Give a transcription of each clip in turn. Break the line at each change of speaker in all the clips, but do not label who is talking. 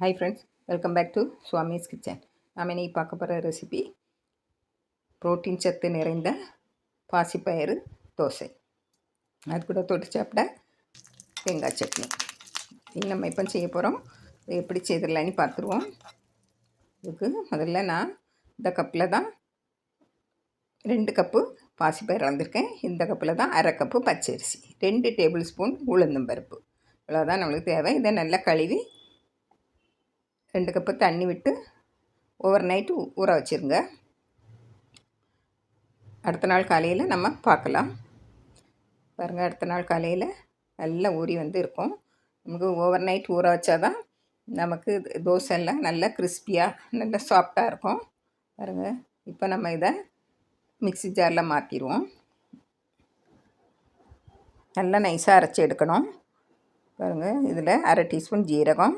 Hi friends, welcome back to Swami's kitchen. நாம் இன்னைக்கு பார்க்க போகிற ரெசிபி புரோட்டீன் சத்து நிறைந்த பாசிப்பயிறு தோசை. அது கூட தொட்டு சாப்பிட தேங்காய் சட்னி. இது நம்ம இப்போ செய்ய போகிறோம். எப்படி செய்திடலான்னு பார்த்துருவோம். இதுக்கு முதல்ல நான் இந்த கப்பில் தான் 2 கப்பு பாசிப்பயிறு வளர்ந்துருக்கேன். இந்த கப்பில் தான் 1/2 கப்பு பச்சரிசி, 2 டேபிள் ஸ்பூன் உளுந்தம்பருப்பு, இவ்வளோதான் நம்மளுக்கு தேவை. இதை நல்லா கழுவி 2 கப்பு தண்ணி விட்டு ஓவர் நைட்டு ஊற வச்சுருங்க. அடுத்த நாள் காலையில் நம்ம பார்க்கலாம். பாருங்கள், அடுத்த நாள் காலையில் நல்லா ஊறி வந்து இருக்கும். நமக்கு ஓவர் நைட் ஊற வச்சாதான் நமக்கு தோசைலாம் நல்லா கிறிஸ்பியாக நல்லா சாஃப்டாக இருக்கும். பாருங்கள், இப்போ நம்ம இதை மிக்ஸி ஜாரில் மாற்றிடுவோம். நல்லா நைஸாக அரைச்சி எடுக்கணும். பாருங்கள், இதில் 1/2 டீஸ்பூன் ஜீரகம்,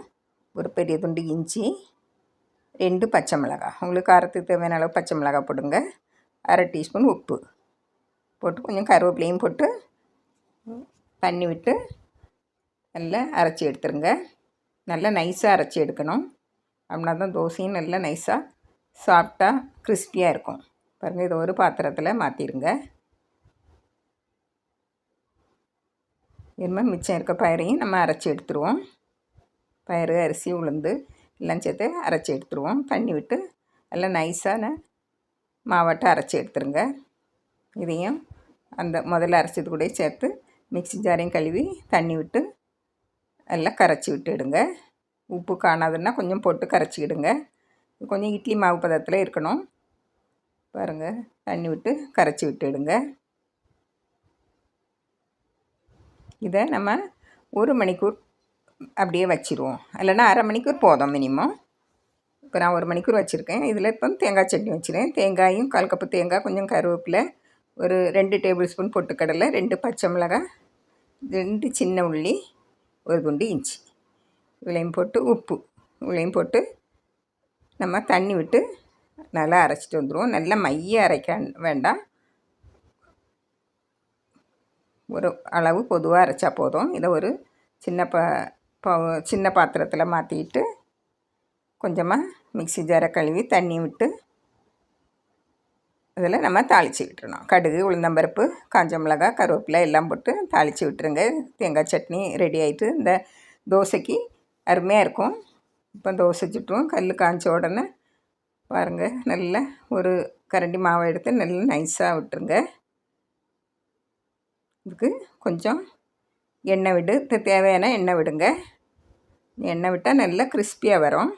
ஒரு பெரிய துண்டு இஞ்சி, 2 பச்சை மிளகாய், உங்களுக்கு காரத்துக்கு தேவையான அளவு பச்சை மிளகாய் போடுங்க. 1/2 டீஸ்பூன் உப்பு போட்டு கொஞ்சம் கருவேப்பிலையும் போட்டு தண்ணி விட்டு நல்லா அரைச்சி எடுத்துருங்க. நல்லா நைஸாக அரைச்சி எடுக்கணும். அப்படின்னா தான் தோசையும் நல்லா நைஸாக சாஃப்டாக கிறிஸ்பியாக இருக்கும். பாருங்கள், இதை ஒரு பாத்திரத்தில் மாற்றிடுங்க. இதுமாதிரி மிச்சம் இருக்க பயிரையும் நம்ம அரைச்சி எடுத்துருவோம். பயிறு, அரிசி, உளுந்து எல்லாம் சேர்த்து அரைச்சி எடுத்துருவோம். தண்ணி விட்டு எல்லாம் நைஸான மாவட்டை அரைச்சி எடுத்துருங்க. இதையும் அந்த முதல்ல அரைச்சது கூட சேர்த்து மிக்ஸி ஜாரையும் கழுவி தண்ணி விட்டு எல்லாம் கரைச்சி விட்டுடுங்க. உப்பு காணாதுன்னா கொஞ்சம் போட்டு கரைச்சிக்கிடுங்க. கொஞ்சம் இட்லி மாவு பதத்தில் இருக்கணும். பாருங்கள், தண்ணி விட்டு கரைச்சி விட்டுடுங்க. இதை நம்ம 1 மணிக்கூர் அப்படியே வச்சுருவோம். இல்லைன்னா 1/2 மணிக்கூர் போதும் மினிமம். இப்போ நான் 1 மணிக்கூர் வச்சுருக்கேன். இதில் இப்போ தேங்காய் சட்னி வச்சுருக்கேன். தேங்காயும் 1/4 கப்பு தேங்காய், கொஞ்சம் கருவேப்பிலை, ஒரு 2 டேபிள் ஸ்பூன் பொட்டுக்கடலை, 2 பச்சை மிளகாய், 2 சின்ன உள்ளி, ஒரு துண்டு இஞ்சி, இவ்வளையும் போட்டு உப்பு இவ்வளையும் போட்டு நம்ம தண்ணி விட்டு நல்லா அரைச்சிட்டு வந்துடுவோம். நல்லா மைய அரைக்க வேண்டாம், ஒரு அளவு பொதுவாக அரைச்சா போதும். இதை ஒரு சின்ன பாத்திரத்தில் மாற்றிட்டு கொஞ்சமாக மிக்ஸி ஜாரை கழுவி தண்ணி விட்டு அதில் நம்ம தாளித்து விட்டுறணும். கடுகு, உளுந்தம்பருப்பு, காஞ்ச மிளகாய், கருவேப்பிலை எல்லாம் போட்டு தாளித்து விட்டுருங்க. தேங்காய் சட்னி ரெடி ஆகிட்டு இந்த தோசைக்கு அருமையாக இருக்கும். இப்போ தோசை சுட்டுருவோம். கல் காய்ச்ச உடனே பாருங்கள், நல்லா ஒரு கரண்டி மாவை எடுத்து நல்லா நைஸாக விட்டுருங்க. இதுக்கு கொஞ்சம் எண்ணெய் விடு, தேவையான எண்ணெய் விடுங்க. எண்ணெய் விட்டால் நல்லா கிறிஸ்பியாக வரும்.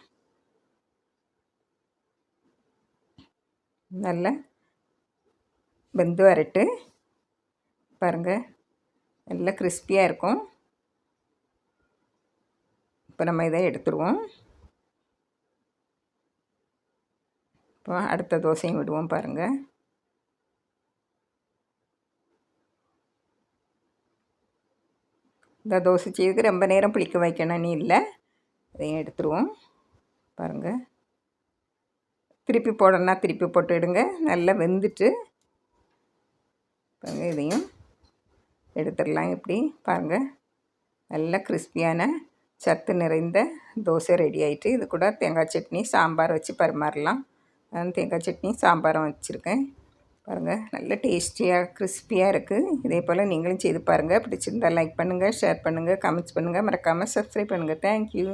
நல்லா வெந்து வரட்டு. பாருங்கள், நல்லா கிறிஸ்பியாக இருக்கும். இப்போ நம்ம இதை எடுத்துருவோம். இப்போ அடுத்த தோசையும் விடுவோம். பாருங்கள், இந்த தோசை செய்யறதுக்கு ரொம்ப நேரம் புளிக்க வைக்கணும்னு இல்லை. இதையும் எடுத்துருவோம். பாருங்கள், திருப்பி போடணுன்னா திருப்பி போட்டுவிடுங்க. நல்லா வெந்துட்டு பாருங்கள், இதையும் எடுத்துடலாம். இப்படி பாருங்கள், நல்லா கிறிஸ்பியான சத்து நிறைந்த தோசை ரெடி ஆகிட்டு. இது கூட தேங்காய் சட்னி, சாம்பார் வச்சு பரிமாறலாம். தேங்காய் சட்னி, சாம்பாரும் வச்சுருக்கேன். பாருங்கள், நல்ல டேஸ்டியாக கிறிஸ்பியாக இருக்குது. இதே போல் நீங்களும் செய்து பாருங்கள். பிடிச்சிருந்தால் லைக் பண்ணுங்கள், ஷேர் பண்ணுங்கள், கமெண்ட்ஸ் பண்ணுங்கள், மறக்காமல் சப்ஸ்கிரைப் பண்ணுங்கள். தேங்க்யூ.